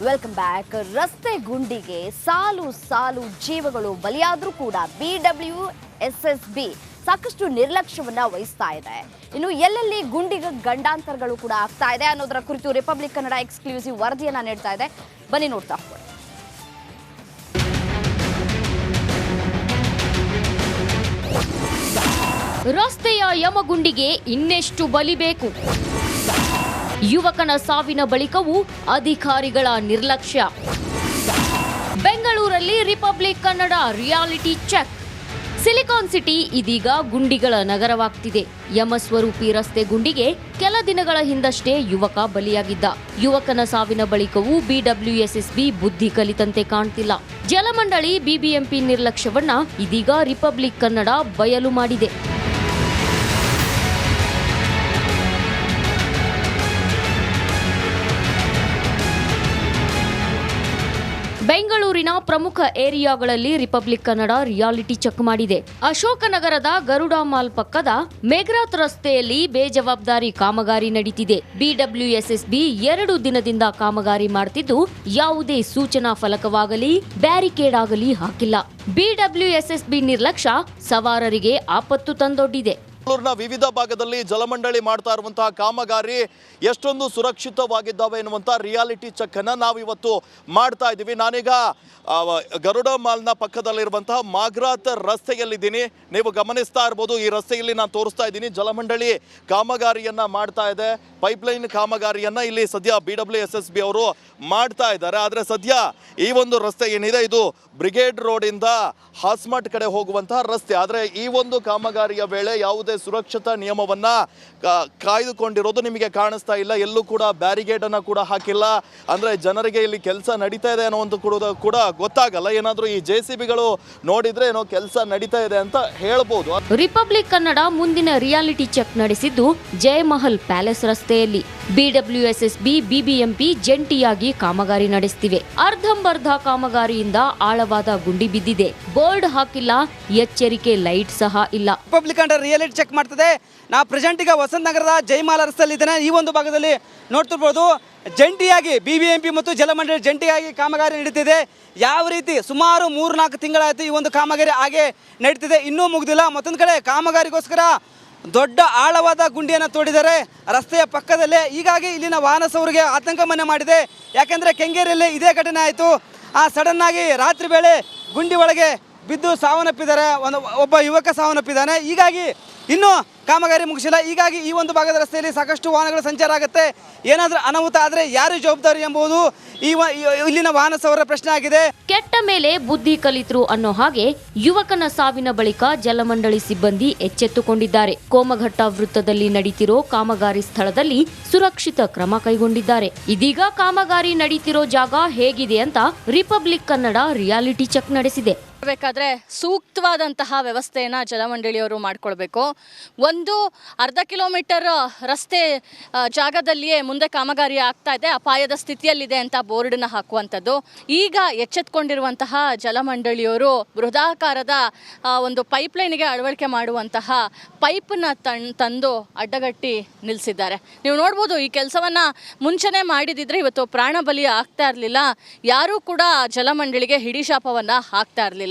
Welcome back. ರಸ್ತೆ ಗುಂಡಿಗೆ ಸಾಲು ಸಾಲು ಜೀವಗಳು ಬಲಿಯಾದರೂ ಕೂಡ BWSSB ಸಾಕಷ್ಟು ನಿರ್ಲಕ್ಷ್ಯವನ್ನ ವಹಿಸ್ತಾ ಇದೆ. ಇನ್ನು ಎಲ್ಲೆಲ್ಲಿ ಗುಂಡಿಗೆ ಗಂಡಾಂತರಗಳು ಕೂಡ ಆಗ್ತಾ ಇದೆ ಅನ್ನೋದರ ಕುರಿತು ರಿಪಬ್ಲಿಕ್ ಕನ್ನಡ ಎಕ್ಸ್ಕ್ಲೂಸಿವ್ ವರದಿಯನ್ನ ನೀಡ್ತಾ ಇದೆ. ಬನ್ನಿ ನೋಡ್ತಾ ಹೋಗೋಣ. ರಸ್ತೆಯ ಯಮಗುಂಡಿಗೆ ಇನ್ನೆಷ್ಟು ಬಲಿಬೇಕು? ಯುವಕನ ಸಾವಿನ ಬಳಿಕವೂ ಅಧಿಕಾರಿಗಳ ನಿರ್ಲಕ್ಷ್ಯ. ಬೆಂಗಳೂರಲ್ಲಿ Republic Kannada reality check. Silicon city ಇದೀಗ ಗುಂಡಿಗಳ ನಗರವಾಗ್ತಿದೆ. ಯಮಸ್ವರೂಪಿ ರಸ್ತೆ ಗುಂಡಿಗೆ ಕೆಲ ದಿನಗಳ ಹಿಂದಷ್ಟೇ ಯುವಕ ಬಲಿಯಾಗಿದ್ದ. ಯುವಕನ ಸಾವಿನ ಬಳಿಕವೂ BWSSB ಬುದ್ಧಿ ಕಲಿತಂತೆ ಕಾಣ್ತಿಲ್ಲ. ಜಲಮಂಡಳಿ BBMP ನಿರ್ಲಕ್ಷ್ಯವನ್ನ ಇದೀಗ ರಿಪಬ್ಲಿಕ್ ಕನ್ನಡ ಬಯಲು ಮಾಡಿದೆ. ಬೆಂಗಳೂರಿನ ಪ್ರಮುಖ ಏರಿಯಾಗಳಲ್ಲಿ ರಿಪಬ್ಲಿಕ್ ಕನ್ನಡ ರಿಯಾಲಿಟಿ ಚೆಕ್ ಮಾಡಿದೆ. ಅಶೋಕನಗರದ ಗರುಡ ಮಾಲ್ ಪಕ್ಕದ ಮೇಘರಾತ್ ರಸ್ತೆಯಲ್ಲಿ ಬೇಜವಾಬ್ದಾರಿ ಕಾಮಗಾರಿ ನಡೀತಿದೆ. BWSSB 2 ದಿನದಿಂದ ಕಾಮಗಾರಿ ಮಾಡ್ತಿದ್ದು ಯಾವುದೇ ಸೂಚನಾ ಫಲಕವಾಗಲಿ ಬ್ಯಾರಿಕೇಡ್ ಆಗಲಿ ಹಾಕಿಲ್ಲ. BWSSB ನಿರ್ಲಕ್ಷ್ಯ ಸವಾರರಿಗೆ ಆಪತ್ತು ತಂದೊಡ್ಡಿದೆ. ಬೆಂಗಳೂರಿನ ವಿವಿಧ ಭಾಗದಲ್ಲಿ ಜಲಮಂಡಳಿ ಮಾಡ್ತಾ ಇರುವಂತಹ ಕಾಮಗಾರಿ ಎಷ್ಟೊಂದು ಸುರಕ್ಷಿತವಾಗಿದ್ದಾವೆ ಎನ್ನುವಂಥ ರಿಯಾಲಿಟಿ ಚೆಕ್ ಅನ್ನು ನಾವು ಇವತ್ತು ಮಾಡ್ತಾ ಇದ್ದೀವಿ. ನಾನೀಗ ಗರುಡ ಮಾಲ್ನ ಪಕ್ಕದಲ್ಲಿರುವಂತಹ ಮಾಗ್ರಾತ್ ರಸ್ತೆಯಲ್ಲಿದ್ದೀನಿ. ನೀವು ಗಮನಿಸ್ತಾ ಇರ್ಬೋದು, ಈ ರಸ್ತೆಯಲ್ಲಿ ನಾನು ತೋರಿಸ್ತಾ ಇದ್ದೀನಿ. ಜಲಮಂಡಳಿ ಕಾಮಗಾರಿಯನ್ನ ಮಾಡ್ತಾ ಇದೆ. ಪೈಪ್ಲೈನ್ ಕಾಮಗಾರಿಯನ್ನ ಇಲ್ಲಿ ಸದ್ಯ BWSSB ಅವರು ಮಾಡ್ತಾ ಇದ್ದಾರೆ. ಆದರೆ ಸದ್ಯ ಈ ಒಂದು ರಸ್ತೆ ಏನಿದೆ ಇದು ಬ್ರಿಗೇಡ್ ರೋಡಿಂದ ಹಾಸ್ಮಟ್ ಕಡೆ ಹೋಗುವಂತಹ ರಸ್ತೆ. ಆದರೆ ಈ ಒಂದು ಕಾಮಗಾರಿಯ ವೇಳೆ ಯಾವುದೇ ಸುರಕ್ಷತಾ ನಿಯಮವನ್ನ ಕಾಯ್ದುಕೊಂಡಿರೋದು ನಿಮಗೆ ಕಾಣಿಸ್ತಾ ಇಲ್ಲ. ಎಲ್ಲೂ ಕೂಡ ಬ್ಯಾರಿಗೇಡ್ ಅನ್ನ ಕೂಡ ಹಾಕಿಲ್ಲ. ಅಂದ್ರೆ ಜನರಿಗೆ ಇಲ್ಲಿ ಕೆಲಸ ನಡೀತಾ ಇದೆ ಅನ್ನೋ ಒಂದು ಕೂಡ ಗೊತ್ತಾಗಲ್ಲ. ಏನಾದ್ರೂ ಈ JCBಗಳು ನೋಡಿದ್ರೆ ಏನೋ ಕೆಲಸ ನಡೀತಾ ಇದೆ ಅಂತ ಹೇಳ್ಬೋದು. ರಿಪಬ್ಲಿಕ್ ಕನ್ನಡ ಮುಂದಿನ ರಿಯಾಲಿಟಿ ಚೆಕ್ ನಡೆಸಿದ್ದು ಜಯಮಹಲ್ ಪ್ಯಾಲೇಸ್ ರಸ್ತೆಯಲ್ಲಿ. BWSSB BBMP ಜಂಟಿಯಾಗಿ ಕಾಮಗಾರಿ ನಡೆಸುತ್ತಿವೆ. ಅರ್ಧಂಬರ್ಧ ಕಾಮಗಾರಿಯಿಂದ ಆಳವಾದ ಗುಂಡಿ ಬಿದ್ದಿದೆ. ಬೋರ್ಡ್ ಹಾಕಿಲ್ಲ, ಎಚ್ಚರಿಕೆ ಲೈಟ್ ಸಹ ಇಲ್ಲ. ರಿಪಬ್ಲಿಕ್ ಕನ್ನಡ ರಿಯಾಲಿಟಿ ಚೆಕ್ ಮಾಡ್ತದೆ. ನಾ ಪ್ರೆಸೆಂಟ್ ಈಗ ವಸಂತ ನಗರದ ಜಯಮಾಲ ರಸ್ತೆಯಲ್ಲಿ ಇದ್ದೇನೆ. ಈ ಒಂದು ಭಾಗದಲ್ಲಿ ನೋಡ್ತಿರ್ಬೋದು, ಜಂಟಿಯಾಗಿ BBMP ಮತ್ತು ಜಲಮಂಡಳಿ ಜಂಟಿಯಾಗಿ ಕಾಮಗಾರಿ ನಡೀತಿದೆ. ಯಾವ ರೀತಿ ಸುಮಾರು 3-4 ತಿಂಗಳಾಯಿತು ಈ ಒಂದು ಕಾಮಗಾರಿ ಹಾಗೆ ನಡೀತಿದೆ, ಇನ್ನೂ ಮುಗಿದಿಲ್ಲ. ಮತ್ತೊಂದು ಕಡೆ ಕಾಮಗಾರಿಗೋಸ್ಕರ ದೊಡ್ಡ ಆಳವಾದ ಗುಂಡಿಯನ್ನು ತೋಡಿದ್ದಾರೆ ರಸ್ತೆಯ ಪಕ್ಕದಲ್ಲೇ. ಹೀಗಾಗಿ ಇಲ್ಲಿನ ವಾಹನ ಸವಾರರಿಗೆ ಆತಂಕ ಮನೆ ಮಾಡಿದೆ. ಯಾಕೆಂದರೆ ಕೆಂಗೇರಿಯಲ್ಲಿ ಇದೇ ಘಟನೆ ಆಯಿತು. ಸಡನ್ ಆಗಿ ರಾತ್ರಿ ವೇಳೆ ಗುಂಡಿ ಒಳಗೆ ಬಿದ್ದು ಸಾವನ್ನಪ್ಪಿದ್ದಾರೆ. ಒಬ್ಬ ಯುವಕ ಸಾವನ್ನಪ್ಪಿದ್ದಾನೆ. ಹೀಗಾಗಿ ಇನ್ನೂ ಕಾಮಗಾರಿ ಮುಗಿಸಿಲ್ಲ. ಹೀಗಾಗಿ ಈ ಒಂದು ಭಾಗದ ರಸ್ತೆಯಲ್ಲಿ ಸಾಕಷ್ಟು ವಾಹನಗಳು ಸಂಚಾರ ಆಗುತ್ತೆ. ಏನಾದರೂ ಅನಾಹುತ ಆದರೆ ಯಾರು ಜವಾಬ್ದಾರಿ ಎಂಬುದು ಇಲ್ಲಿನ ವಾಹನ ಸವಾರರ ಪ್ರಶ್ನೆ ಆಗಿದೆ. ಕೆಟ್ಟ ಮೇಲೆ ಬುದ್ಧಿ ಕಲಿತರು ಅನ್ನೋ ಹಾಗೆ ಯುವಕನ ಸಾವಿನ ಬಳಿಕ ಜಲಮಂಡಳಿ ಸಿಬ್ಬಂದಿ ಎಚ್ಚೆತ್ತುಕೊಂಡಿದ್ದಾರೆ. ಕೋಮಘಟ್ಟ ವೃತ್ತದಲ್ಲಿ ನಡೀತಿರೋ ಕಾಮಗಾರಿ ಸ್ಥಳದಲ್ಲಿ ಸುರಕ್ಷಿತ ಕ್ರಮ ಕೈಗೊಂಡಿದ್ದಾರೆ. ಇದೀಗ ಕಾಮಗಾರಿ ನಡೀತಿರೋ ಜಾಗ ಹೇಗಿದೆ ಅಂತ ರಿಪಬ್ಲಿಕ್ ಕನ್ನಡ ರಿಯಾಲಿಟಿ ಚೆಕ್ ನಡೆಸಿದೆ. ಬೇಕಾದ್ರೆ ಸೂಕ್ತವಾದಂತಹ ವ್ಯವಸ್ಥೆಯನ್ನ ಜಲಮಂಡಳಿಯವರು ಮಾಡಿಕೊಳ್ಬೇಕು. ಒಂದು ಅರ್ಧ ಕಿಲೋಮೀಟರ್ ರಸ್ತೆ ಜಾಗದಲ್ಲಿಯೇ ಮುಂದೆ ಕಾಮಗಾರಿ ಆಗ್ತಾ ಇದೆ, ಅಪಾಯದ ಸ್ಥಿತಿಯಲ್ಲಿದೆ ಅಂತ ಬೋರ್ಡನ್ನ ಹಾಕುವಂಥದ್ದು. ಈಗ ಎಚ್ಚೆತ್ಕೊಂಡಿರುವಂತಹ ಜಲಮಂಡಳಿಯವರು ಬೃಹದಾಕಾರದ ಒಂದು ಪೈಪ್ಲೈನ್ಗೆ ಅಳವಡಿಕೆ ಮಾಡುವಂತಹ ಪೈಪನ್ನ ತಂದು ಅಡ್ಡಗಟ್ಟಿ ನಿಲ್ಲಿಸಿದ್ದಾರೆ. ನೀವು ನೋಡ್ಬೋದು, ಈ ಕೆಲಸವನ್ನ ಮುಂಚೆನೇ ಮಾಡಿದಿದ್ರೆ ಇವತ್ತು ಪ್ರಾಣ ಬಲಿ ಆಗ್ತಾ ಇರಲಿಲ್ಲ. ಯಾರೂ ಕೂಡ ಜಲಮಂಡಳಿಗೆ ಹಿಡಿಶಾಪವನ್ನ ಹಾಕ್ತಾ ಇರಲಿಲ್ಲ.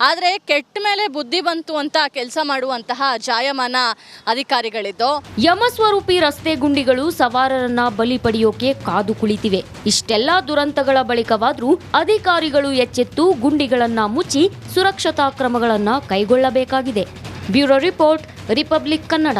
ಆದರೆ ಕೆಟ್ಟ ಮೇಲೆ ಬುದ್ಧಿ ಬಂತು ಅಂತ ಕೆಲಸ ಮಾಡುವಂತಹ ಜಾಯಮಾನ ಅಧಿಕಾರಿಗಳಿದ್ದು. ಯಮಸ್ವರೂಪಿ ರಸ್ತೆ ಗುಂಡಿಗಳು ಸವಾರರನ್ನ ಬಲಿ ಪಡೆಯೋಕೆ ಕಾದು ಕುಳಿತಿವೆ. ಇಷ್ಟೆಲ್ಲಾ ದುರಂತಗಳ ಬಳಿಕವಾದ್ರೂ ಅಧಿಕಾರಿಗಳು ಎಚ್ಚೆತ್ತು ಗುಂಡಿಗಳನ್ನ ಮುಚ್ಚಿ ಸುರಕ್ಷತಾ ಕ್ರಮಗಳನ್ನ ಕೈಗೊಳ್ಳಬೇಕಾಗಿದೆ. Bureau report, republic Kannada.